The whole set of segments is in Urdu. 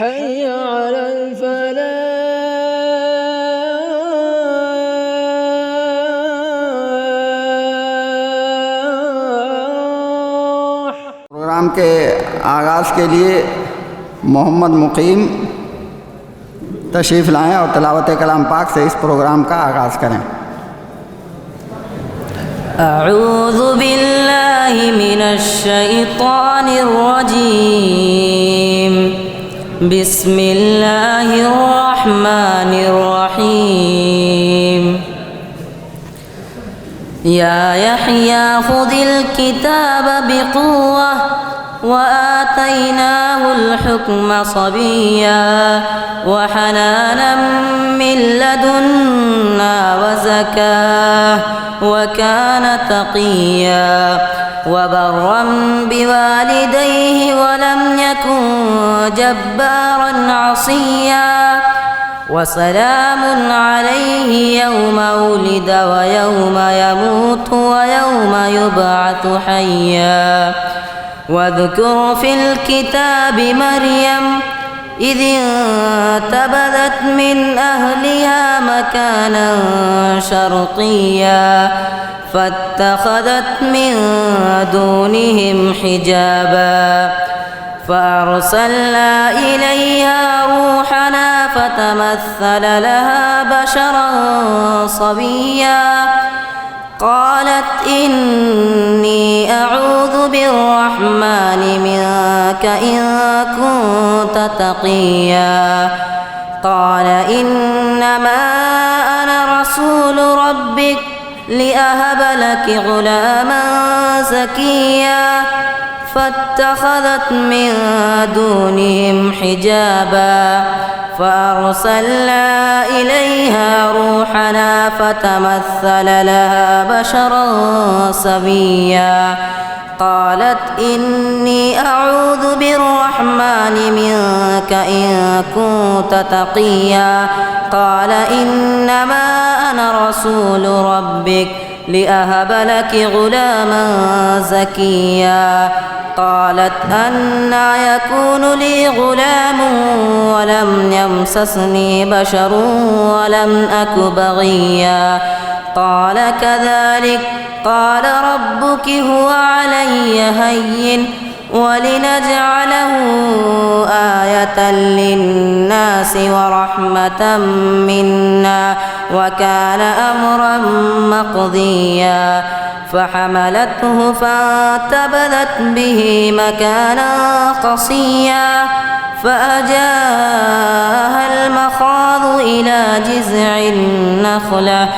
حي على الفلاح. پروگرام کے آغاز کے لیے محمد مقیم تشریف لائیں اور تلاوت کلام پاک سے اس پروگرام کا آغاز کریں۔ اعوذ باللہ من الشیطان الرجیم، بسم اللہ الرحمن الرحیم۔ یا یحییٰ خذ الکتاب بقوة وآتیناہ الحکم صبیا وحنانا من لدنا وزکاة وكان تقيا وبرا بوالديه ولم يكن جبارا عصيا وسلام عليه يوم ولد ويوم يموت ويوم يبعث حيا واذكر في الكتاب مريم إذ انتبذت من أهلها مكانا شرقيا فاتخذت من دونهم حجابا فأرسلنا إليها روحنا فتمثل لها بشرا صبيا قالت إني أعوذ بالرحمن منك إن كنت تقيا قال إنما أنا رسول ربك لأهب لك غلاما زكيا فاتخذت من دونهم حجابا فأرسلنا إليها روحنا فتمثل لها بشرا سويا قالت إني أعوذ بالرحمن منك إن كنت تقيا قال إنما أنا رسول ربك لأهب لك غلاما زكيا قالت أنى يكون لي غلام ولم يمسسني بشر ولم أك بغيا قال كذلك قال ربك هو علي هين ولنجعله آية للناس ورحمة منا وكان أمرا مقضيا فحملته فانتبذت به مكانا قصيا فأجاءها المخاض إلى جذع النخلة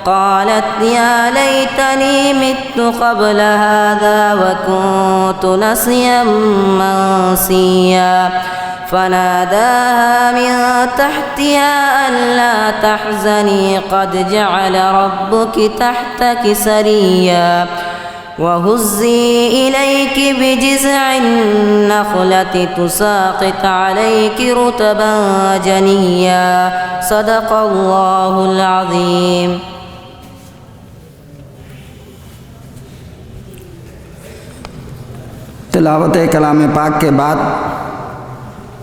قالت يا ليتني مت قبل هذا وكنت نسيا منسيا فناداها من تحتها ألا تحزني قد جعل ربك تحتك سريا وهزي إليك بجذع النخلة تساقط عليك رطبا جنيا صدق الله العظيم۔ تلاوت کلام پاک کے بعد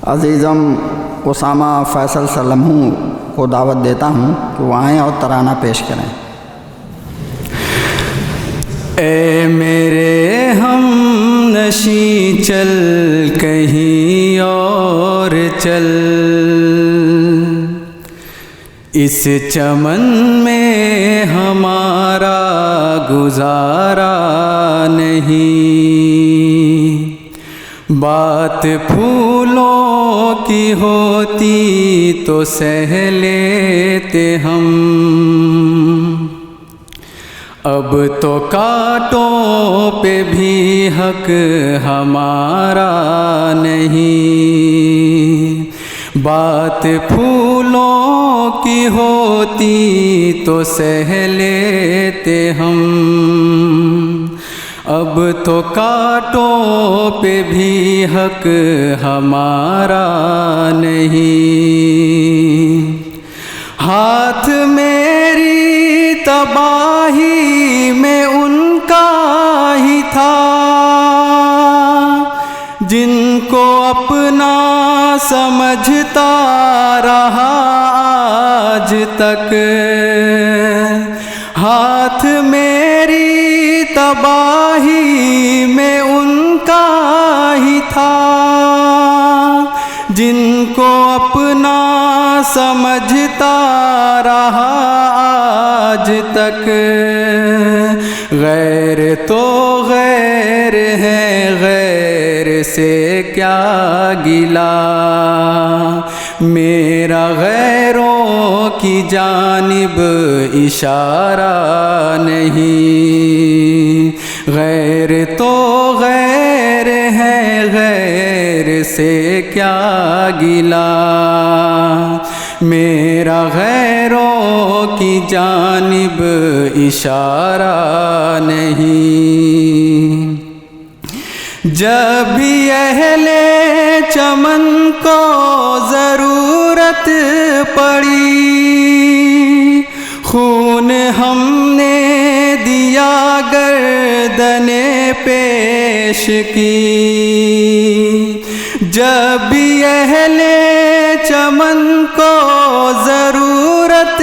عزیزم اسامہ فیصل سلموں کو دعوت دیتا ہوں کہ وہ آئیں اور ترانہ پیش کریں۔ اے میرے ہم نشیں چل کہیں اور چل، اس چمن میں ہمارا گزارا نہیں، بات پھولوں کی ہوتی تو سہ لیتے ہم، اب تو کانٹوں پہ بھی حق ہمارا نہیں، بات پھولوں کی ہوتی تو سہ لیتے ہم، اب تو کانٹوں پہ بھی حق ہمارا نہیں، ہاتھ میری تباہی میں ان کا ہی تھا جن کو اپنا سمجھ سمجھتا رہا آج تک، ہاتھ میری تباہی میں ان کا ہی تھا، جن کو اپنا سمجھتا رہا آج تک، غیر تو غیر ہے، غیر سے کیا گلا، میرا غیروں کی جانب اشارہ نہیں، غیر تو غیر ہے، غیر سے کیا گلا، میرا غیروں کی جانب اشارہ نہیں۔ جب بھی اہل چمن کو ضرورت پڑی، خون ہم نے دیا گردن پیش کی، جب بھی اہل چمن کو ضرورت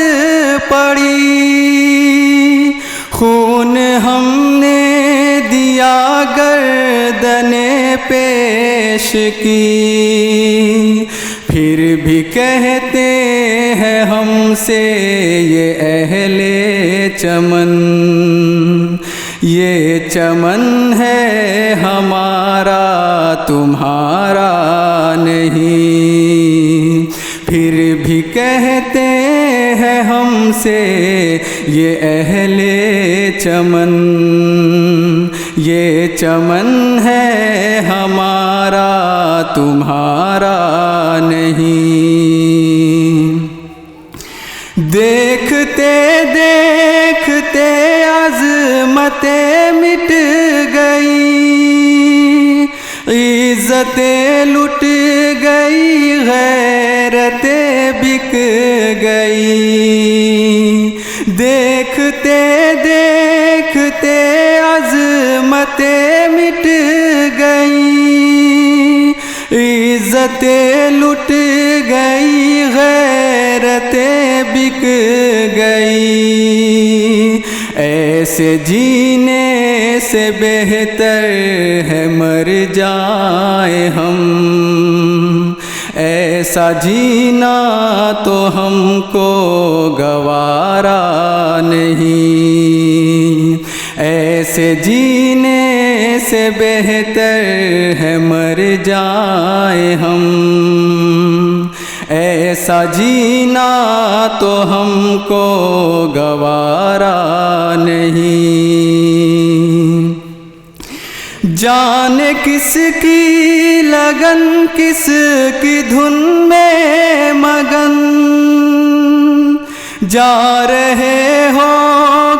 پڑی، خون ہم نے دیا گردن پیش کی، پھر بھی کہتے ہیں ہم سے یہ اہل چمن، یہ چمن ہے ہمارا تمہارا نہیں، پھر بھی کہتے ہیں ہم سے یہ اہل چمن، یہ چمن ہے ہمارا تمہارا نہیں۔ دیکھتے دیکھتے عظمتیں مٹ گئی، عزتیں لٹ گئی، غیرتیں بک گئی، دیکھتے دیکھتے عظمتیں مٹ گئی، عزتیں لٹ گئی، غیرتیں بک گئی، ایسے جینے سے بہتر ہے مر جائیں ہم، ایسا جینا تو ہم کو گوارا نہیں، ایسے جینے سے بہتر ہے مر جائیں ہم، ایسا جینا تو ہم کو گوارا نہیں۔ جانے کس کی لگن، کس کی دھن میں مگن، جا رہے ہو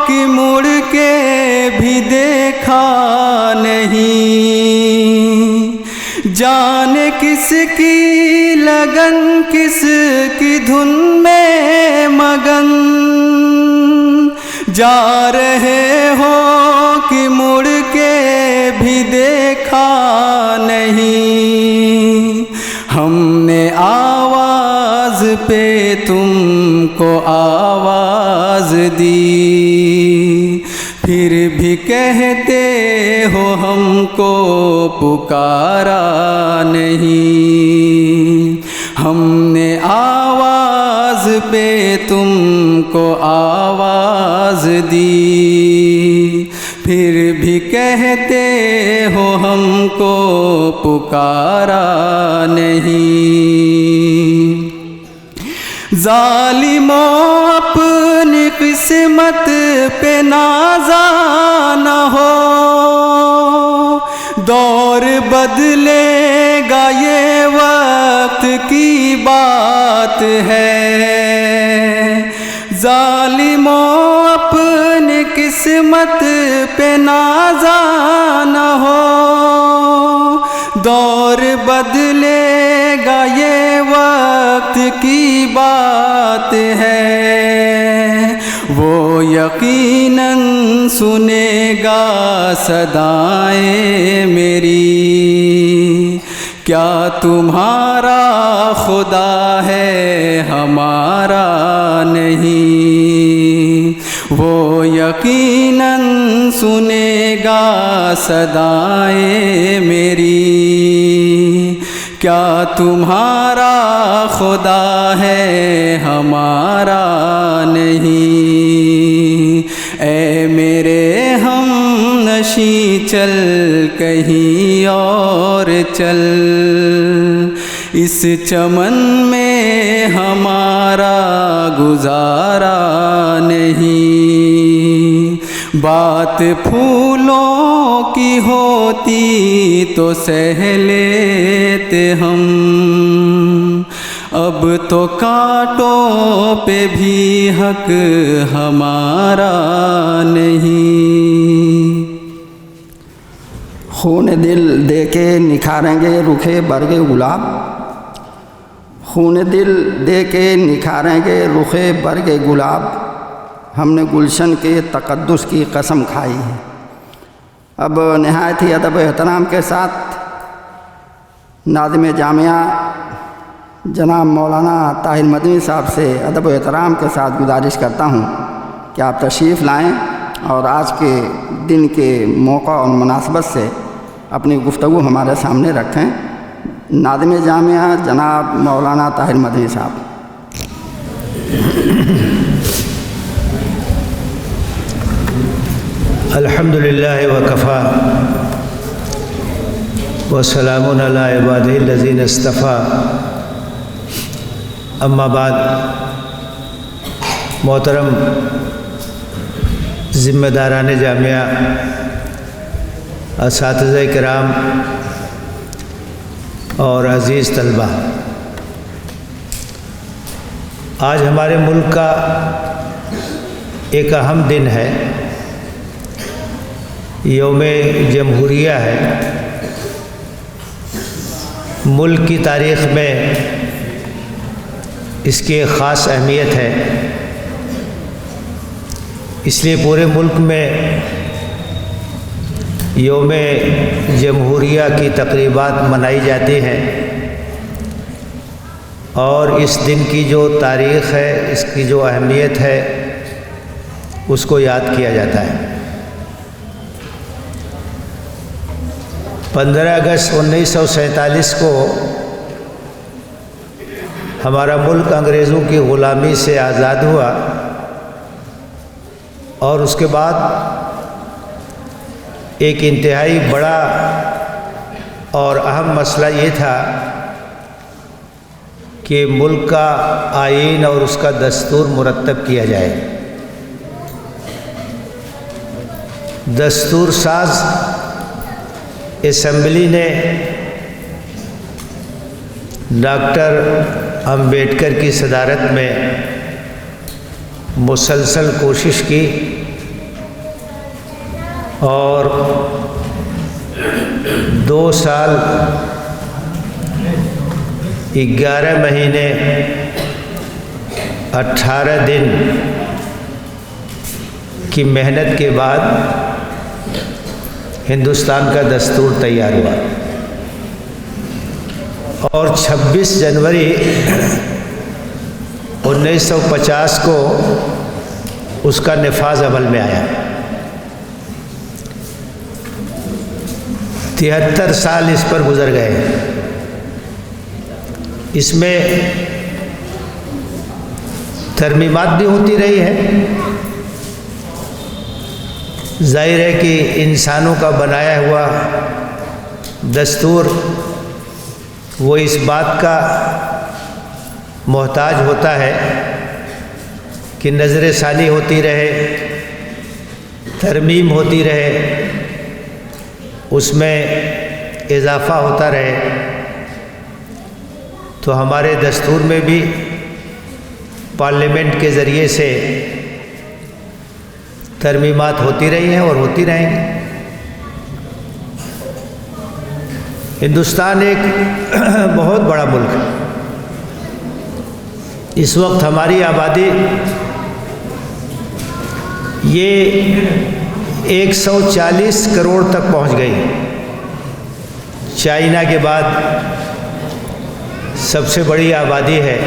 کہ مڑ کے بھی دیکھا نہیں، جانے کس کی لگن، کس کی دھن میں مگن، جا رہے ہو کہ مڑ کے بھی دیکھا نہیں، ہم نے آواز پہ تم کو آواز دی، پھر بھی کہتے ہو ہم کو پکارا نہیں، ہم نے آواز پہ تم کو آواز دی، پھر بھی کہتے ہو ہم کو پکارا نہیں۔ ظالموں اپنی قسمت پہ نازا نہ ہو، دور بدلے گا یہ وقت کی بات ہے، ظالموں اپنی قسمت پہ نازا نہ ہو، دور بدلے گا یہ وقت کی بات ہے، وہ یقیناً سنے گا صدائیں میری کیا تمہارا خدا ہے ہمارا نہیں، وہ یقیناً سنے گا صدائیں میری۔ کیا تمہارا خدا ہے ہمارا نہیں، اے میرے ہم نشیں چل کہیں اور چل، اس چمن میں ہمارا گزارا نہیں۔ بات پھولوں کی ہوتی تو سہ لیتے ہم، اب تو کانٹوں پہ بھی حق ہمارا نہیں۔ خون دل دے کے نکھاریں گے رخے برگ گلاب، خون دل دے کے نکھاریں گے رخے برگ گلاب، ہم نے گلشن کے تقدس کی قسم کھائی ہے۔ اب نہایت ہی ادب و احترام کے ساتھ ناظم جامعہ جناب مولانا طاہر مدنی صاحب سے ادب و احترام کے ساتھ گزارش کرتا ہوں کہ آپ تشریف لائیں اور آج کے دن کے موقع اور مناسبت سے اپنی گفتگو ہمارے سامنے رکھیں۔ ناظم جامعہ جناب مولانا طاہر مدنی صاحب۔ الحمدللہ وکفا وسلام علی عبادہ الذین اصطفیٰ، اما بعد، محترم ذمہ داران جامعہ، اساتذہ کرام اور عزیز طلبہ، آج ہمارے ملک کا ایک اہم دن ہے، یوم جمہوریہ ہے۔ ملک کی تاریخ میں اس کی ایک خاص اہمیت ہے، اس لیے پورے ملک میں یوم جمہوریہ کی تقریبات منائی جاتی ہیں، اور اس دن کی جو تاریخ ہے، اس کی جو اہمیت ہے، اس کو یاد کیا جاتا ہے۔ 15 اگست 1947 کو ہمارا ملک انگریزوں کی غلامی سے آزاد ہوا، اور اس کے بعد ایک انتہائی بڑا اور اہم مسئلہ یہ تھا کہ ملک کا آئین اور اس کا دستور مرتب کیا جائے۔ دستور ساز اسمبلی نے ڈاکٹر امبیڈکر کی صدارت میں مسلسل کوشش کی، اور 2 سال 11 مہینے 18 دن کی محنت کے بعد ہندوستان کا دستور تیار ہوا، اور 26 جنوری 1950 کو اس کا نفاذ عمل میں آیا۔ 73 سال اس پر گزر گئے۔ اس میں ترمیمات بھی ہوتی رہی ہے۔ ظاہر ہے کہ انسانوں کا بنایا ہوا دستور وہ اس بات کا محتاج ہوتا ہے کہ نظر ثانی ہوتی رہے، ترمیم ہوتی رہے، اس میں اضافہ ہوتا رہے۔ تو ہمارے دستور میں بھی پارلیمنٹ کے ذریعے سے ترمیمات ہوتی رہی ہیں اور ہوتی رہیں گی۔ ہندوستان ایک بہت بڑا ملک ہے۔ اس وقت ہماری آبادی یہ 140 کروڑ تک پہنچ گئی۔ چائنا کے بعد سب سے بڑی آبادی ہے،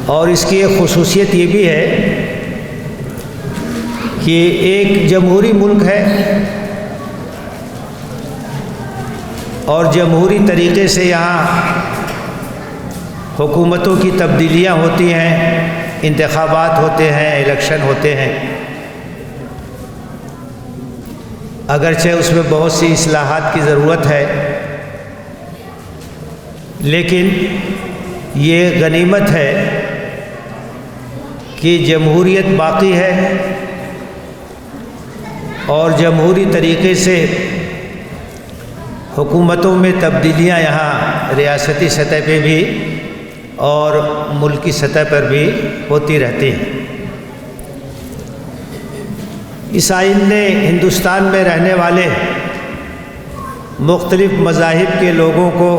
اور اس کی ایک خصوصیت یہ بھی ہے کہ ایک جمہوری ملک ہے، اور جمہوری طریقے سے یہاں حکومتوں کی تبدیلیاں ہوتی ہیں، انتخابات ہوتے ہیں، الیکشن ہوتے ہیں، اگرچہ اس میں بہت سی اصلاحات کی ضرورت ہے، لیکن یہ غنیمت ہے کہ جمہوریت باقی ہے، اور جمہوری طریقے سے حکومتوں میں تبدیلیاں یہاں ریاستی سطح پہ بھی اور ملکی سطح پر بھی ہوتی رہتی ہیں۔ اس آئین نے ہندوستان میں رہنے والے مختلف مذاہب کے لوگوں کو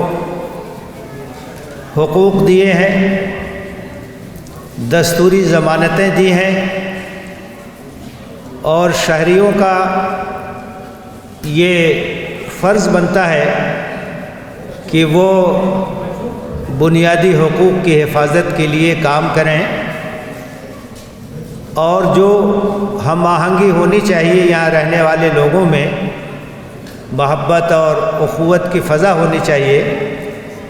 حقوق دیے ہیں، دستوری ضمانتیں دی ہیں، اور شہریوں کا یہ فرض بنتا ہے کہ وہ بنیادی حقوق کی حفاظت کے لیے کام کریں، اور جو ہم آہنگی ہونی چاہیے یہاں رہنے والے لوگوں میں، محبت اور اخوت کی فضا ہونی چاہیے،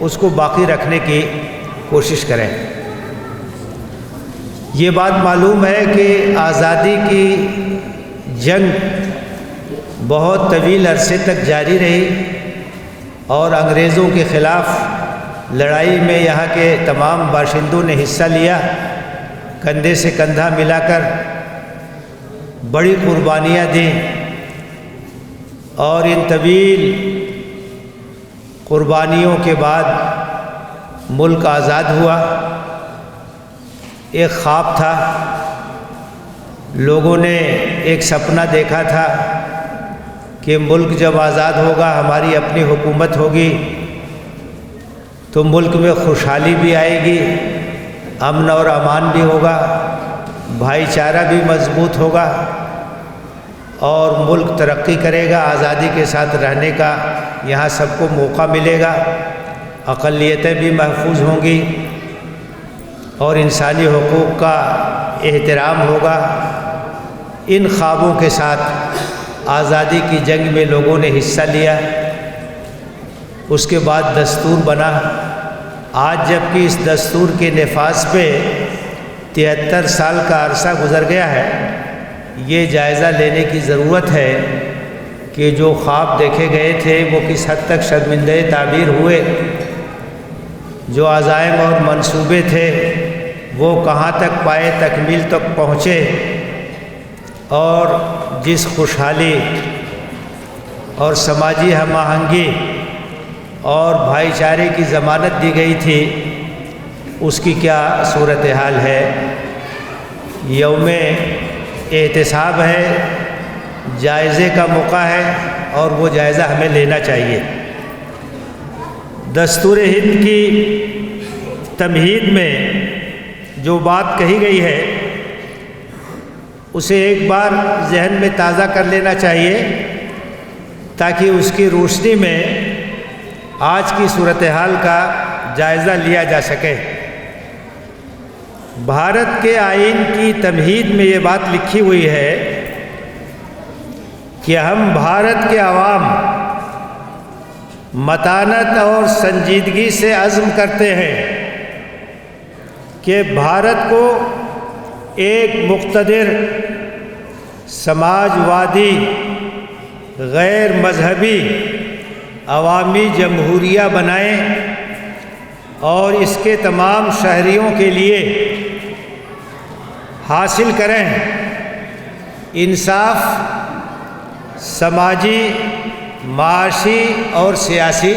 اس کو باقی رکھنے کی کوشش کریں۔ یہ بات معلوم ہے کہ آزادی کی جنگ بہت طویل عرصے تک جاری رہی، اور انگریزوں کے خلاف لڑائی میں یہاں کے تمام باشندوں نے حصہ لیا، کندھے سے کندھا ملا کر بڑی قربانیاں دیں، اور ان طویل قربانیوں کے بعد ملک آزاد ہوا۔ ایک خواب تھا، لوگوں نے ایک سپنا دیکھا تھا کہ ملک جب آزاد ہوگا، ہماری اپنی حکومت ہوگی، تو ملک میں خوشحالی بھی آئے گی، امن اور امان بھی ہوگا، بھائی چارہ بھی مضبوط ہوگا، اور ملک ترقی کرے گا، آزادی کے ساتھ رہنے کا یہاں سب کو موقع ملے گا، اقلیتیں بھی محفوظ ہوں گی، اور انسانی حقوق کا احترام ہوگا۔ ان خوابوں کے ساتھ آزادی کی جنگ میں لوگوں نے حصہ لیا۔ اس کے بعد دستور بنا۔ آج جب کہ اس دستور کے نفاذ پہ 73 سال کا عرصہ گزر گیا ہے، یہ جائزہ لینے کی ضرورت ہے کہ جو خواب دیکھے گئے تھے وہ کس حد تک شرمندہ تعبیر ہوئے، جو عزائم اور منصوبے تھے وہ کہاں تک پائے تکمیل تک پہنچے، اور جس خوشحالی اور سماجی ہم آہنگی اور بھائی چارے کی ضمانت دی گئی تھی، اس کی کیا صورتحال ہے۔ یوم احتساب ہے، جائزے کا موقع ہے، اور وہ جائزہ ہمیں لینا چاہیے۔ دستور ہند کی تمہید میں جو بات کہی گئی ہے اسے ایک بار ذہن میں تازہ کر لینا چاہیے، تاکہ اس کی روشنی میں آج کی صورتحال کا جائزہ لیا جا سکے۔ بھارت کے آئین کی تمہید میں یہ بات لکھی ہوئی ہے کہ ہم بھارت کے عوام متانت اور سنجیدگی سے عزم کرتے ہیں کہ بھارت کو ایک مقتدر، سماج وادی، غیر مذہبی عوامی جمہوریہ بنائیں، اور اس کے تمام شہریوں کے لیے حاصل کریں انصاف، سماجی، معاشی اور سیاسی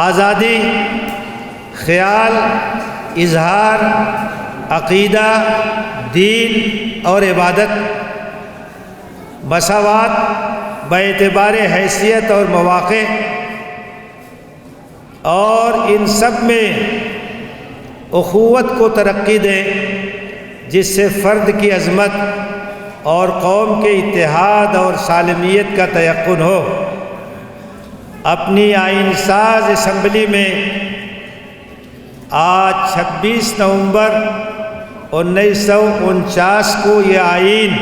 آزادی، خیال، اظہار، عقیدہ، دین اور عبادت، مساوات باعتبار حیثیت اور مواقع، اور ان سب میں اخوت کو ترقی دیں، جس سے فرد کی عظمت اور قوم کے اتحاد اور سالمیت کا تیقن ہو۔ اپنی آئین ساز اسمبلی میں آج 26 نومبر 1949 کو یہ آئین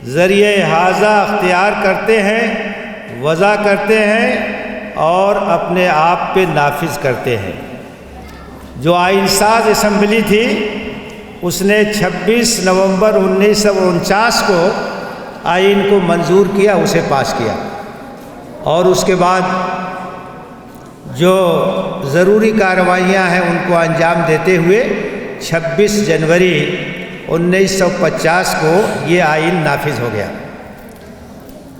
ذریعہ احاطہ اختیار کرتے ہیں، وضع کرتے ہیں اور اپنے آپ پہ نافذ کرتے ہیں۔ جو آئین ساز اسمبلی تھی اس نے 26 نومبر 1949 کو آئین کو منظور کیا، اسے پاس کیا، اور اس کے بعد جو ضروری کارروائیاں ہیں ان کو انجام دیتے ہوئے 26 جنوری 1950 کو یہ آئین نافذ ہو گیا۔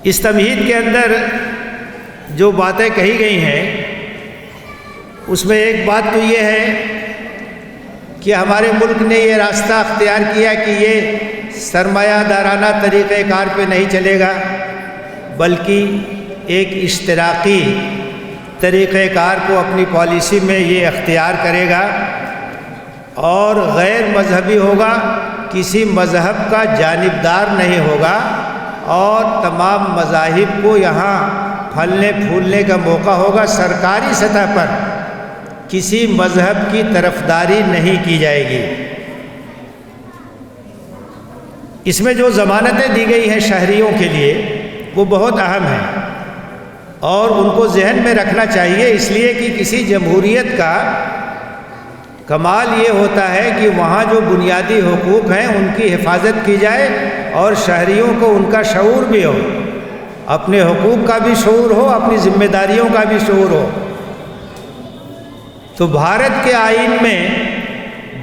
اس تمہید کے اندر جو باتیں کہی گئی ہیں اس میں ایک بات تو یہ ہے کہ ہمارے ملک نے یہ راستہ اختیار کیا کہ یہ سرمایہ دارانہ طریقہ کار پہ نہیں چلے گا، بلکہ ایک اشتراکی طریقہ کار کو اپنی پالیسی میں یہ اختیار کرے گا اور غیر مذہبی ہوگا، کسی مذہب کا جانبدار نہیں ہوگا، اور تمام مذاہب کو یہاں پھلنے پھولنے کا موقع ہوگا۔ سرکاری سطح پر کسی مذہب کی طرفداری نہیں کی جائے گی۔ اس میں جو ضمانتیں دی گئی ہیں شہریوں کے لیے وہ بہت اہم ہیں اور ان کو ذہن میں رکھنا چاہیے، اس لیے کہ کسی جمہوریت کا کمال یہ ہوتا ہے کہ وہاں جو بنیادی حقوق ہیں ان کی حفاظت کی جائے اور شہریوں کو ان کا شعور بھی ہو، اپنے حقوق کا بھی شعور ہو، اپنی ذمہ داریوں کا بھی شعور ہو۔ تو بھارت کے آئین میں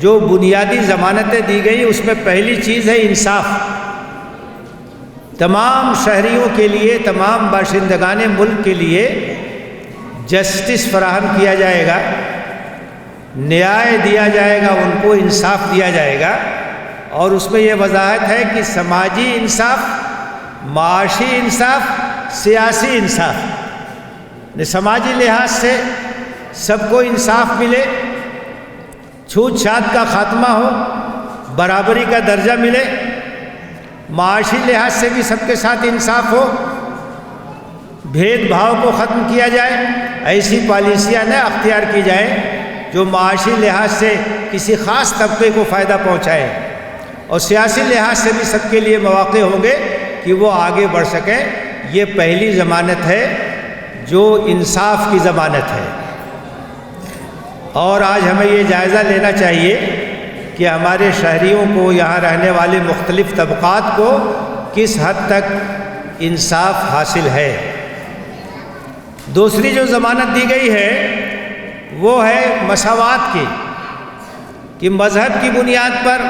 جو بنیادی ضمانتیں دی گئی اس میں پہلی چیز ہے انصاف۔ تمام شہریوں کے لیے، تمام باشندگان ملک کے لیے جسٹس فراہم کیا جائے گا، نیائے دیا جائے گا، ان کو انصاف دیا جائے گا، اور اس میں یہ وضاحت ہے کہ سماجی انصاف، معاشی انصاف، سیاسی انصاف۔ سماجی لحاظ سے سب کو انصاف ملے، چھوت چھات کا خاتمہ ہو، برابری کا درجہ ملے، معاشی لحاظ سے بھی سب کے ساتھ انصاف ہو، بھید بھاؤ کو ختم کیا جائے، ایسی پالیسیاں نہ اختیار کی جائیں جو معاشی لحاظ سے کسی خاص طبقے کو فائدہ پہنچائے، اور سیاسی لحاظ سے بھی سب کے لیے مواقع ہوں گے کہ وہ آگے بڑھ سکیں۔ یہ پہلی ضمانت ہے جو انصاف کی ضمانت ہے۔ اور آج ہمیں یہ جائزہ لینا چاہیے کہ ہمارے شہریوں کو، یہاں رہنے والے مختلف طبقات کو کس حد تک انصاف حاصل ہے۔ دوسری جو ضمانت دی گئی ہے وہ ہے مساوات کی، کہ مذہب کی بنیاد پر،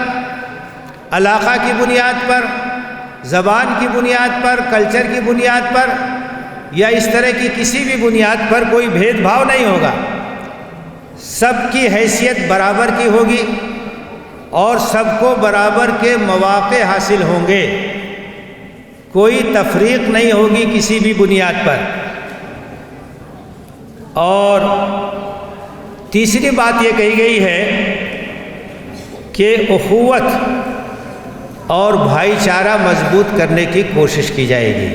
علاقہ کی بنیاد پر، زبان کی بنیاد پر، کلچر کی بنیاد پر یا اس طرح کی کسی بھی بنیاد پر کوئی بھید بھاؤ نہیں ہوگا، سب کی حیثیت برابر کی ہوگی اور سب کو برابر کے مواقع حاصل ہوں گے، کوئی تفریق نہیں ہوگی کسی بھی بنیاد پر۔ اور تیسری بات یہ کہی گئی ہے کہ اخوت اور بھائی چارہ مضبوط کرنے کی کوشش کی جائے گی،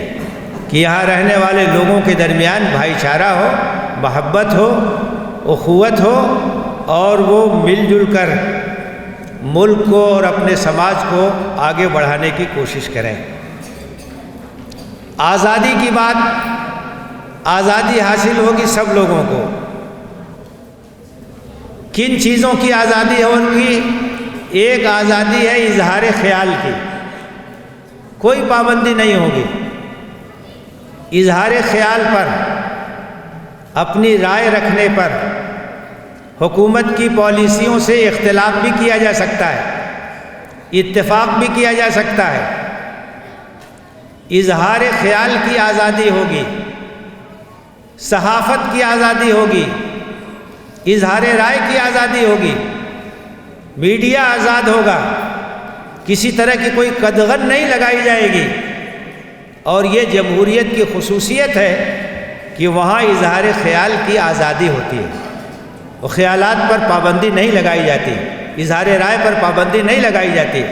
کہ یہاں رہنے والے لوگوں کے درمیان بھائی چارہ ہو، محبت ہو، اخوت ہو، اور وہ مل جل کر ملک کو اور اپنے سماج کو آگے بڑھانے کی کوشش کریں۔ آزادی کی بات، آزادی حاصل ہوگی سب لوگوں کو۔ کن چیزوں کی آزادی ہوگی؟ ایک آزادی ہے اظہار خیال کی، کوئی پابندی نہیں ہوگی، اظہار خیال پر، اپنی رائے رکھنے پر، حکومت کی پالیسیوں سے اختلاف بھی کیا جا سکتا ہے، اتفاق بھی کیا جا سکتا ہے۔ اظہار خیال کی آزادی ہوگی، صحافت کی آزادی ہوگی، اظہار رائے کی آزادی ہوگی، میڈیا آزاد ہوگا، کسی طرح کی کوئی قدغن نہیں لگائی جائے گی۔ اور یہ جمہوریت کی خصوصیت ہے کہ وہاں اظہار خیال کی آزادی ہوتی ہے، وہ خیالات پر پابندی نہیں لگائی جاتی، اظہار رائے پر پابندی نہیں لگائی جاتی۔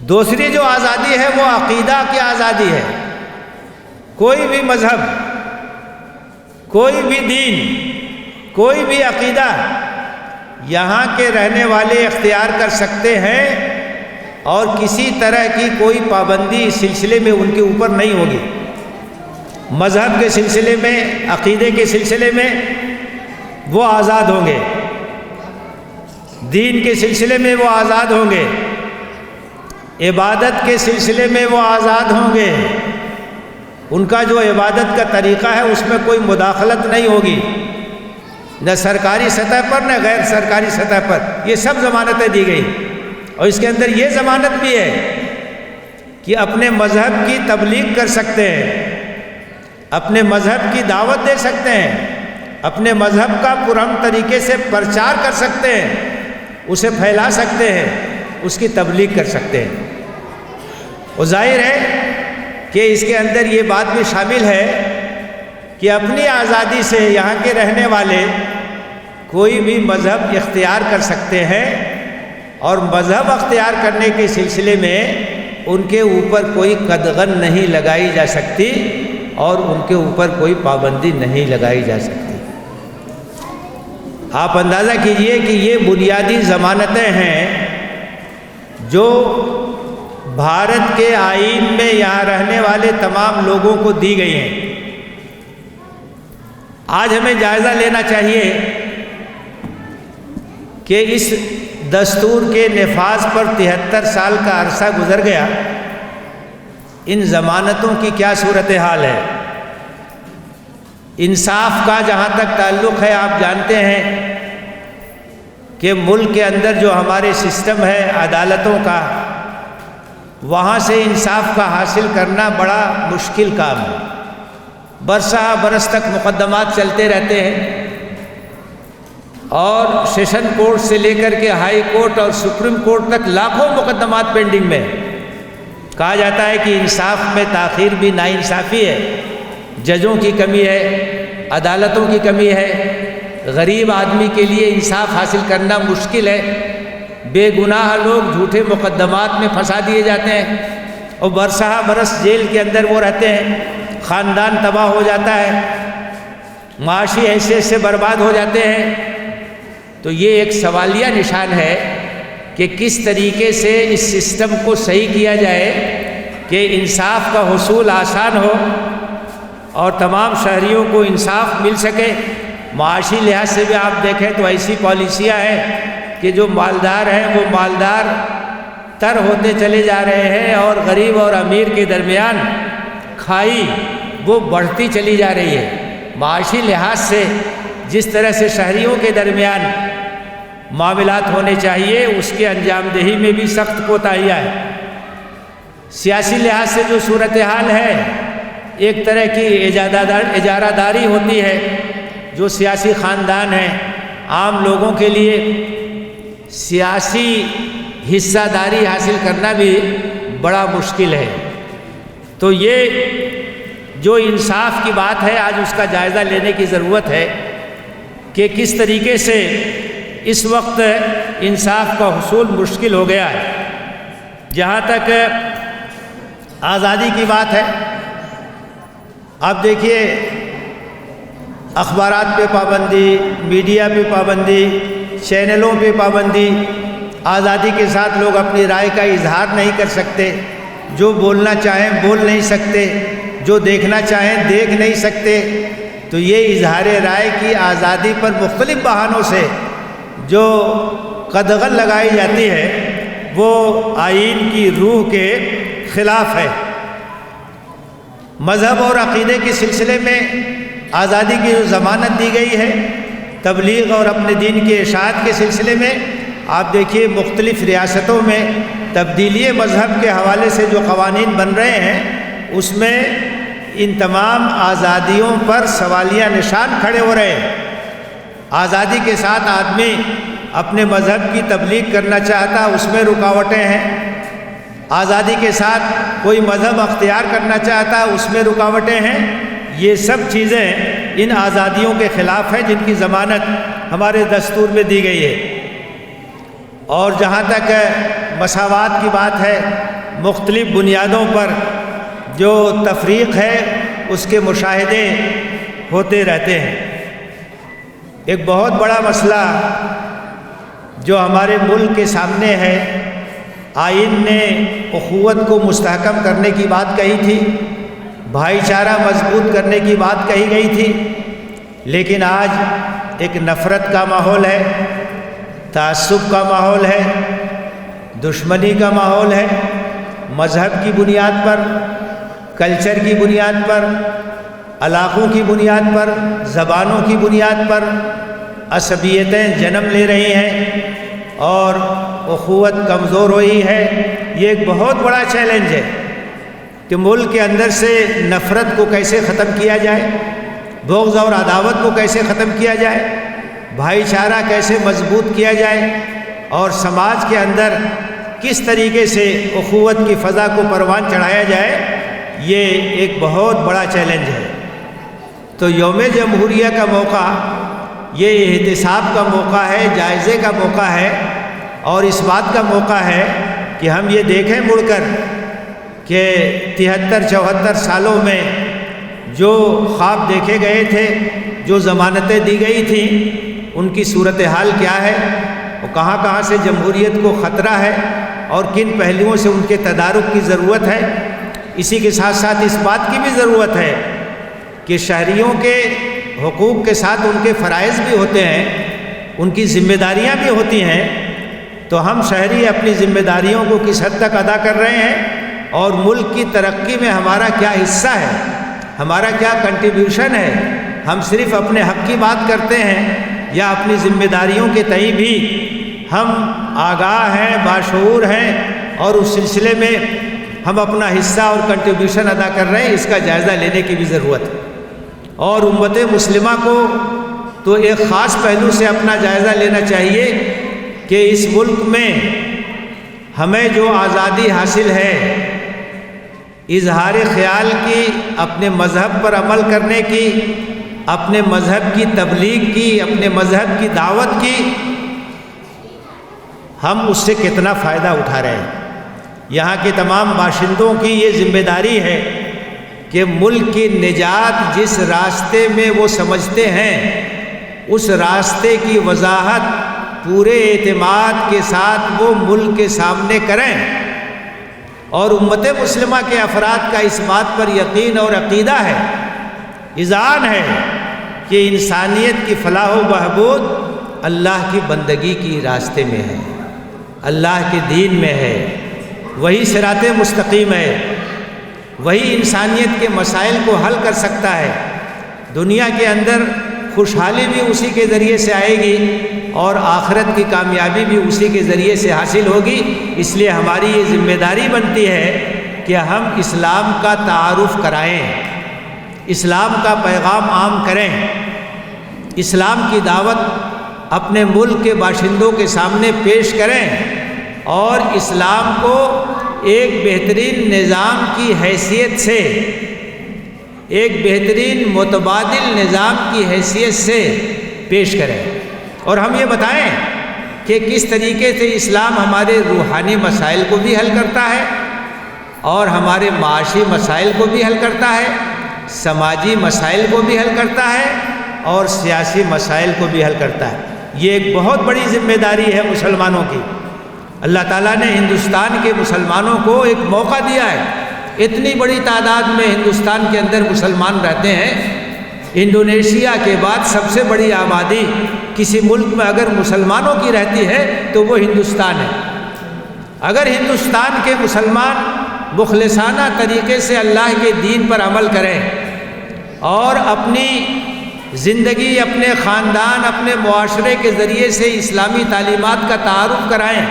دوسری جو آزادی ہے وہ عقیدہ کی آزادی ہے. کوئی بھی مذہب، کوئی بھی دین، کوئی بھی عقیدہ یہاں کے رہنے والے اختیار کر سکتے ہیں اور کسی طرح کی کوئی پابندی اس سلسلے میں ان کے اوپر نہیں ہوگی. مذہب کے سلسلے میں، عقیدے کے سلسلے میں وہ آزاد ہوں گے، دین کے سلسلے میں وہ آزاد ہوں گے، عبادت کے سلسلے میں وہ آزاد ہوں گے. ان کا جو عبادت کا طریقہ ہے اس میں کوئی مداخلت نہیں ہوگی، نہ سرکاری سطح پر نہ غیر سرکاری سطح پر. یہ سب ضمانتیں دی گئی. اور اس کے اندر یہ ضمانت بھی ہے کہ اپنے مذہب کی تبلیغ کر سکتے ہیں، اپنے مذہب کی دعوت دے سکتے ہیں، اپنے مذہب کا پرامن طریقے سے پرچار کر سکتے ہیں، اسے پھیلا سکتے ہیں، اس کی تبلیغ کر سکتے ہیں. اور ظاہر ہے کہ اس کے اندر یہ بات بھی شامل ہے کہ اپنی آزادی سے یہاں کے رہنے والے کوئی بھی مذہب اختیار کر سکتے ہیں، اور مذہب اختیار کرنے کے سلسلے میں ان کے اوپر کوئی قدغن نہیں لگائی جا سکتی اور ان کے اوپر کوئی پابندی نہیں لگائی جا سکتی. آپ اندازہ کیجئے کہ یہ بنیادی ضمانتیں ہیں جو بھارت کے آئین میں یہاں رہنے والے تمام لوگوں کو دی گئی ہیں. آج ہمیں جائزہ لینا چاہیے کہ اس دستور کے نفاذ پر 73 سال کا عرصہ گزر گیا، ان ضمانتوں کی کیا صورتحال ہے. انصاف کا جہاں تک تعلق ہے، آپ جانتے ہیں کہ ملک کے اندر جو ہمارے سسٹم ہے عدالتوں کا، وہاں سے انصاف کا حاصل کرنا بڑا مشکل کام ہے. برسہ برس تک مقدمات چلتے رہتے ہیں، اور سیشن کورٹ سے لے کر کے ہائی کورٹ اور سپریم کورٹ تک لاکھوں مقدمات پینڈنگ میں. کہا جاتا ہے کہ انصاف میں تاخیر بھی ناانصافی ہے، ججوں کی کمی ہے، عدالتوں کی کمی ہے، غریب آدمی کے لیے انصاف حاصل کرنا مشکل ہے، بے گناہ لوگ جھوٹے مقدمات میں پھنسا دیے جاتے ہیں اور برسہ برس جیل کے اندر وہ رہتے ہیں، خاندان تباہ ہو جاتا ہے، معاشی حیثیت سے برباد ہو جاتے ہیں. تو یہ ایک سوالیہ نشان ہے کہ کس طریقے سے اس سسٹم کو صحیح کیا جائے کہ انصاف کا حصول آسان ہو اور تمام شہریوں کو انصاف مل سکے. معاشی لحاظ سے بھی آپ دیکھیں تو ایسی پالیسیاں ہیں کہ جو مالدار ہیں وہ مالدار تر ہوتے چلے جا رہے ہیں، اور غریب اور امیر کے درمیان کھائی وہ بڑھتی چلی جا رہی ہے. معاشی لحاظ سے جس طرح سے شہریوں کے درمیان معاملات ہونے چاہیے اس کے انجام دہی میں بھی سخت کوتاہیاں ہیں. سیاسی لحاظ سے جو صورتحال ہے، ایک طرح کی اجارہ داری ہوتی ہے. جو سیاسی خاندان ہیں، عام لوگوں کے لیے سیاسی حصہ داری حاصل کرنا بھی بڑا مشکل ہے. تو یہ جو انصاف کی بات ہے، آج اس کا جائزہ لینے کی ضرورت ہے کہ کس طریقے سے اس وقت انصاف کا حصول مشکل ہو گیا ہے. جہاں تک آزادی کی بات ہے، آپ دیکھیے اخبارات پہ پابندی، میڈیا پہ پابندی، چینلوں پہ پابندی. آزادی کے ساتھ لوگ اپنی رائے کا اظہار نہیں کر سکتے، جو بولنا چاہیں بول نہیں سکتے، جو دیکھنا چاہیں دیکھ نہیں سکتے. تو یہ اظہار رائے کی آزادی پر مختلف بہانوں سے جو قدغن لگائی جاتی ہے وہ آئین کی روح کے خلاف ہے. مذہب اور عقیدے کے سلسلے میں آزادی کی جو ضمانت دی گئی ہے، تبلیغ اور اپنے دین کے اشاعت کے سلسلے میں آپ دیکھیے مختلف ریاستوں میں تبدیلی مذہب کے حوالے سے جو قوانین بن رہے ہیں، اس میں ان تمام آزادیوں پر سوالیہ نشان کھڑے ہو رہے ہیں. آزادی کے ساتھ آدمی اپنے مذہب کی تبلیغ کرنا چاہتا، اس میں رکاوٹیں ہیں. آزادی کے ساتھ کوئی مذہب اختیار کرنا چاہتا، اس میں رکاوٹیں ہیں. یہ سب چیزیں ان آزادیوں کے خلاف ہیں جن کی ضمانت ہمارے دستور میں دی گئی ہے. اور جہاں تک مساوات کی بات ہے، مختلف بنیادوں پر جو تفریق ہے اس کے مشاہدے ہوتے رہتے ہیں۔ ایک بہت بڑا مسئلہ جو ہمارے ملک کے سامنے ہے، آئین نے اخوت کو مستحکم کرنے کی بات کہی تھی، بھائی چارہ مضبوط کرنے کی بات کہی گئی تھی، لیکن آج ایک نفرت کا ماحول ہے، تعصب کا ماحول ہے، دشمنی کا ماحول ہے، مذہب کی بنیاد پر، کلچر کی بنیاد پر، علاقوں کی بنیاد پر، زبانوں کی بنیاد پر عصبیتیں جنم لے رہی ہیں اور اخوت کمزور ہوئی ہے۔ یہ ایک بہت بڑا چیلنج ہے کہ ملک کے اندر سے نفرت کو کیسے ختم کیا جائے، بغض اور عداوت کو کیسے ختم کیا جائے، بھائی چارہ کیسے مضبوط کیا جائے، اور سماج کے اندر کس طریقے سے اخوت کی فضا کو پروان چڑھایا جائے، یہ ایک بہت بڑا چیلنج ہے۔ تو یوم جمہوریہ کا موقع یہ احتساب کا موقع ہے، جائزے کا موقع ہے، اور اس بات کا موقع ہے کہ ہم یہ دیکھیں مڑ کر کہ 73-74 سالوں میں جو خواب دیکھے گئے تھے، جو ضمانتیں دی گئی تھیں، ان کی صورتحال کیا ہے، اور کہاں کہاں سے جمہوریت کو خطرہ ہے اور کن پہلوؤں سے ان کے تدارک کی ضرورت ہے۔ اسی کے ساتھ ساتھ اس بات کی بھی ضرورت ہے کہ شہریوں کے حقوق کے ساتھ ان کے فرائض بھی ہوتے ہیں، ان کی ذمہ داریاں بھی ہوتی ہیں۔ تو ہم شہری اپنی ذمہ داریوں کو کس حد تک ادا کر رہے ہیں، اور ملک کی ترقی میں ہمارا کیا حصہ ہے، ہمارا کیا کنٹریبیوشن ہے۔ ہم صرف اپنے حق کی بات کرتے ہیں یا اپنی ذمہ داریوں کے تئیں بھی ہم آگاہ ہیں، باشعور ہیں، اور اس سلسلے میں ہم اپنا حصہ اور کنٹریبیوشن ادا کر رہے ہیں، اس کا جائزہ لینے کی بھی ضرورت ہے۔ اور امت مسلمہ کو تو ایک خاص پہلو سے اپنا جائزہ لینا چاہیے کہ اس ملک میں ہمیں جو آزادی حاصل ہے اظہار خیال کی، اپنے مذہب پر عمل کرنے کی، اپنے مذہب کی تبلیغ کی، اپنے مذہب کی دعوت کی، ہم اس سے کتنا فائدہ اٹھا رہے ہیں۔ یہاں کے تمام باشندوں کی یہ ذمہ داری ہے کہ ملک کی نجات جس راستے میں وہ سمجھتے ہیں، اس راستے کی وضاحت پورے اعتماد کے ساتھ وہ ملک کے سامنے کریں، اور امت مسلمہ کے افراد کا اس بات پر یقین اور عقیدہ ہے، اذعان ہے کہ انسانیت کی فلاح و بہبود اللہ کی بندگی کی راستے میں ہے، اللہ کے دین میں ہے، وہی صراط مستقیم ہے، وہی انسانیت کے مسائل کو حل کر سکتا ہے۔ دنیا کے اندر خوشحالی بھی اسی کے ذریعے سے آئے گی اور آخرت کی کامیابی بھی اسی کے ذریعے سے حاصل ہوگی۔ اس لیے ہماری یہ ذمہ داری بنتی ہے کہ ہم اسلام کا تعارف کرائیں، اسلام کا پیغام عام کریں، اسلام کی دعوت اپنے ملک کے باشندوں کے سامنے پیش کریں، اور اسلام کو ایک بہترین نظام کی حیثیت سے، ایک بہترین متبادل نظام کی حیثیت سے پیش کریں، اور ہم یہ بتائیں کہ کس طریقے سے اسلام ہمارے روحانی مسائل کو بھی حل کرتا ہے، اور ہمارے معاشی مسائل کو بھی حل کرتا ہے، سماجی مسائل کو بھی حل کرتا ہے، اور سیاسی مسائل کو بھی حل کرتا ہے۔ یہ ایک بہت بڑی ذمہ داری ہے مسلمانوں کی۔ اللہ تعالیٰ نے ہندوستان کے مسلمانوں کو ایک موقع دیا ہے۔ اتنی بڑی تعداد میں ہندوستان کے اندر مسلمان رہتے ہیں، انڈونیشیا کے بعد سب سے بڑی آبادی کسی ملک میں اگر مسلمانوں کی رہتی ہے تو وہ ہندوستان ہے۔ اگر ہندوستان کے مسلمان مخلصانہ طریقے سے اللہ کے دین پر عمل کریں اور اپنی زندگی، اپنے خاندان، اپنے معاشرے کے ذریعے سے اسلامی تعلیمات کا تعارف کرائیں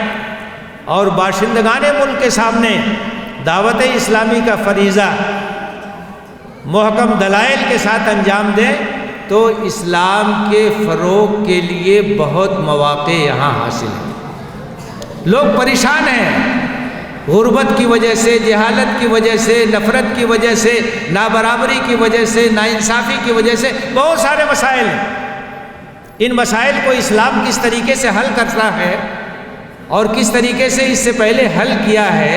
اور باشندگان ملک کے سامنے دعوت اسلامی کا فریضہ محکم دلائل کے ساتھ انجام دیں، تو اسلام کے فروغ کے لیے بہت مواقع یہاں حاصل ہیں۔ لوگ پریشان ہیں غربت کی وجہ سے، جہالت کی وجہ سے، نفرت کی وجہ سے، نابرابری کی وجہ سے، ناانصافی کی وجہ سے، بہت سارے مسائل ہیں۔ ان مسائل کو اسلام کس طریقے سے حل کرتا ہے اور کس طریقے سے اس سے پہلے حل کیا ہے،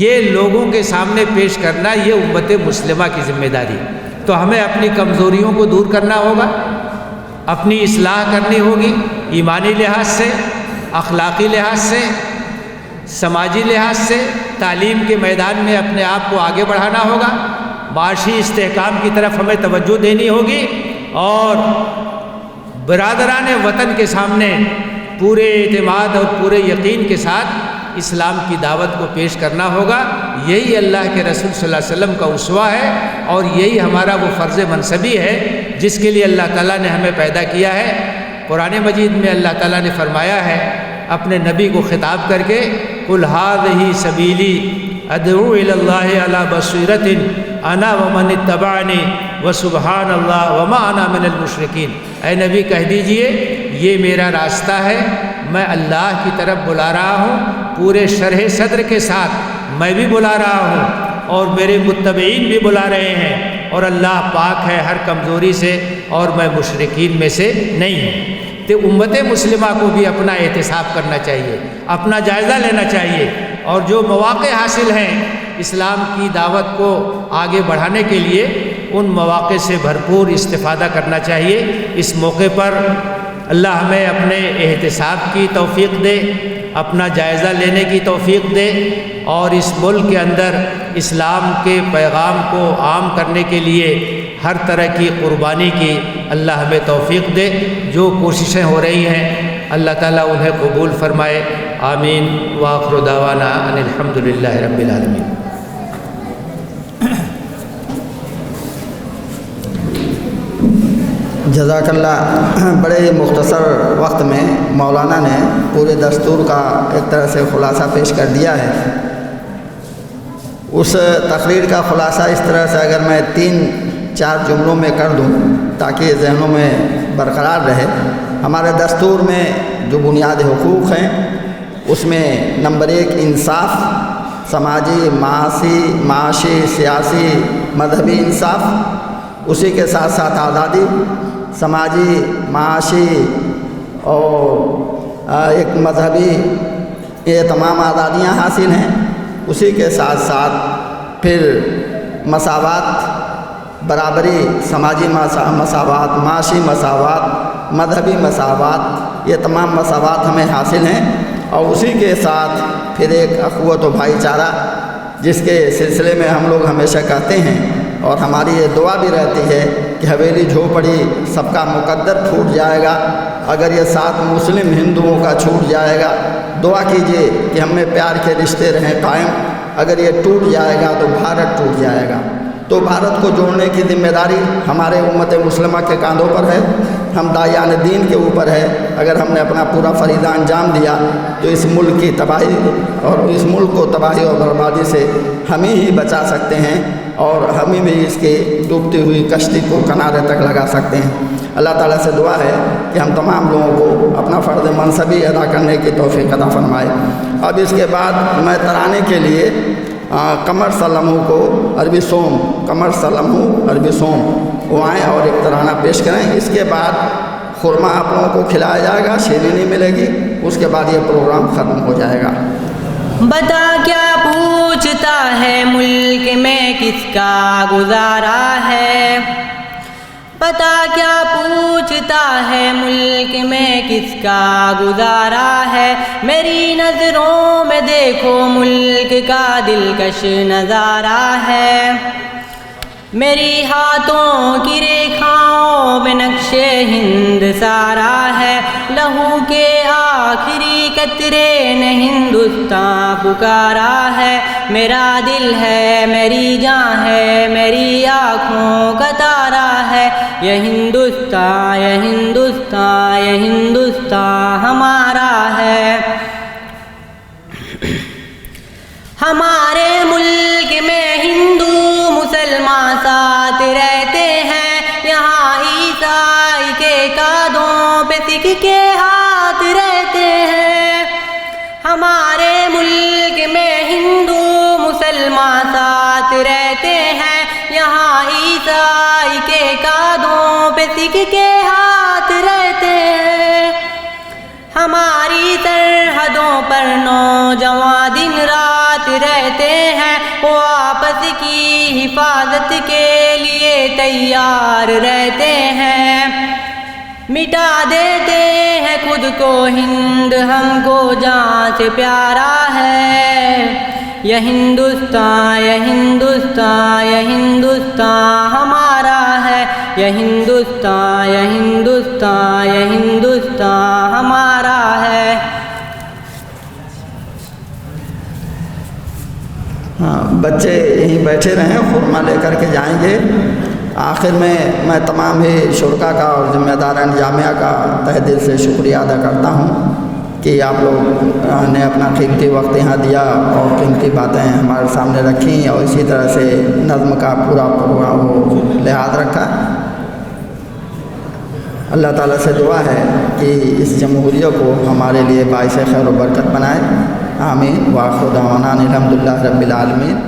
یہ لوگوں کے سامنے پیش کرنا یہ امت مسلمہ کی ذمہ داری ہے۔ تو ہمیں اپنی کمزوریوں کو دور کرنا ہوگا، اپنی اصلاح کرنی ہوگی، ایمانی لحاظ سے، اخلاقی لحاظ سے، سماجی لحاظ سے، تعلیم کے میدان میں اپنے آپ کو آگے بڑھانا ہوگا، معاشی استحکام کی طرف ہمیں توجہ دینی ہوگی، اور برادران وطن کے سامنے پورے اعتماد اور پورے یقین کے ساتھ اسلام کی دعوت کو پیش کرنا ہوگا۔ یہی اللہ کے رسول صلی اللہ علیہ وسلم کا اسوہ ہے، اور یہی ہمارا وہ فرض منصبی ہے جس کے لیے اللہ تعالیٰ نے ہمیں پیدا کیا ہے۔ قرآن مجید میں اللہ تعالیٰ نے فرمایا ہے اپنے نبی کو خطاب کر کے، قُلْ هَٰذِهِ سَبِيلِي أَدْعُو إِلَى اللَّهِ عَلَىٰ بَصِيرَةٍ أَنَا وَمَنِ اتَّبَعَنِي وَسُبْحَانَ اللَّهِ وَمَا أَنَا مِنَ الْمُشْرِكِينَ۔ اے نبی کہہ دیجئے یہ میرا راستہ ہے، میں اللہ کی طرف بلا رہا ہوں، پورے شرح صدر کے ساتھ میں بھی بلا رہا ہوں، اور میرے متبعین بھی بلا رہے ہیں، اور اللہ پاک ہے ہر کمزوری سے، اور میں مشرکین میں سے نہیں ہوں۔ تو امت مسلمہ کو بھی اپنا احتساب کرنا چاہیے، اپنا جائزہ لینا چاہیے، اور جو مواقع حاصل ہیں اسلام کی دعوت کو آگے بڑھانے کے لیے ان مواقع سے بھرپور استفادہ کرنا چاہیے۔ اس موقع پر اللہ ہمیں اپنے احتساب کی توفیق دے، اپنا جائزہ لینے کی توفیق دے، اور اس ملک کے اندر اسلام کے پیغام کو عام کرنے کے لیے ہر طرح کی قربانی کی اللہ ہمیں توفیق دے۔ جو کوششیں ہو رہی ہیں اللہ تعالیٰ انہیں قبول فرمائے، آمین۔ وآخر دعوانا ان الحمدللہ رب العالمین۔ جزاک اللہ۔ بڑے مختصر وقت میں مولانا نے پورے دستور کا ایک طرح سے خلاصہ پیش کر دیا ہے۔ اس تقریر کا خلاصہ اس طرح سے اگر میں 3-4 جملوں میں کر دوں تاکہ یہ ذہنوں میں برقرار رہے۔ ہمارے دستور میں جو بنیادی حقوق ہیں اس میں نمبر 1 انصاف، سماجی، معاشی، سیاسی، مذہبی انصاف، اسی کے ساتھ ساتھ آزادی، سماجی، معاشی اور ایک مذہبی، یہ تمام آزادیاں حاصل ہیں۔ اسی کے ساتھ ساتھ پھر مساوات، برابری، سماجی مساوات، معاشی مساوات، مذہبی مساوات، یہ تمام مساوات ہمیں حاصل ہیں۔ اور اسی کے ساتھ پھر ایک اخوت و بھائی چارہ جس کے سلسلے میں ہم لوگ ہمیشہ کہتے ہیں، اور ہماری یہ دعا بھی رہتی ہے کہ حویلی جھوپڑی سب کا مقدر پھوٹ جائے گا، اگر یہ 7 مسلم ہندوؤں کا چھوٹ جائے گا، دعا کیجئے کہ ہم میں پیار کے رشتے رہیں قائم۔ اگر یہ ٹوٹ جائے گا تو بھارت ٹوٹ جائے گا۔ تو بھارت کو جوڑنے کی ذمہ داری ہمارے امت مسلمہ کے کاندھوں پر ہے، ہم داعیان دین کے اوپر ہے۔ اگر ہم نے اپنا پورا فریضہ انجام دیا تو اس ملک کی تباہی اور اس ملک کو تباہی اور بربادی سے ہم ہی بچا سکتے ہیں، اور ہم ہی بھی اس کی ڈوبتی ہوئی کشتی کو کنارے تک لگا سکتے ہیں۔ اللہ تعالیٰ سے دعا ہے کہ ہم تمام لوگوں کو اپنا فرض منصبی ادا کرنے کی توفیق عطا فرمائے۔ اب اس کے بعد میں ترانے کے لیے قمر سلمو کو عربی سوم، قمر سلمو عربی سوم وہ آئیں اور ایک ترانہ پیش کریں۔ اس کے بعد خورمہ آپ لوگوں کو کھلایا جائے گا، شیرینی ملے گی، اس کے بعد یہ پروگرام ختم ہو جائے گا۔ بتا کیا پوچھتا ہے ملک میں کس کا گزارا ہے، پتا کیا پوچھتا ہے ملک میں کس کا گزارا ہے، میری نظروں میں دیکھو ملک کا دلکش نظارہ ہے، میری ہاتھوں کی ریکھاؤں میں نقش ہند سارا ہے، لہو کے آخری قطرے نے ہندوستان پکارا ہے، میرا دل ہے، میری جان ہے، میری آنکھوں کا تارا ہے، یہ ہندوستان، یہ ہندوستان، یہ ہندوستان ہمارا ہے۔ ہمارے ملک میں ہندو مسلمان ساتھ رہتے ہیں، یہاں عیسائی کے قدموں پہ سکھ کے ہاتھ رہتے ہیں۔ ہمارے ملک میں ہندو مسلمان ساتھ رہتے ہیں، یہاں عیسائی کے قدموں پہ سکھ کے ہاتھ رہتے ہیں۔ ہماری سرحدوں پر نوجوان دن رات رہتے کے لیے تیار رہتے ہیں، مٹا دیتے ہیں خود کو ہند، ہم کو جان سے پیارا ہے۔ یہ ہندوستان، یہ ہندوستان، یہ ہندوستان ہمارا ہے، یہ ہندوستان، یہ ہندوستان، یہ ہندوستان ہمارا ہے۔ ہاں، بچے یہیں بیٹھے رہیں، خورمہ لے کر کے جائیں گے۔ آخر میں تمام ہی شرکا کا اور ذمہ داران جامعہ کا تہ دل سے شکریہ ادا کرتا ہوں کہ آپ لوگ نے اپنا قیمتی وقت یہاں دیا اور قیمتی باتیں ہمارے سامنے رکھیں، اور اسی طرح سے نظم کا پورا وہ لحاظ رکھا۔ اللہ تعالیٰ سے دعا ہے کہ اس جمہوریہ کو ہمارے لیے باعث خیر و برکت بنائے۔ آمین۔ وآخر دعوانا الحمدللہ رب العالمین۔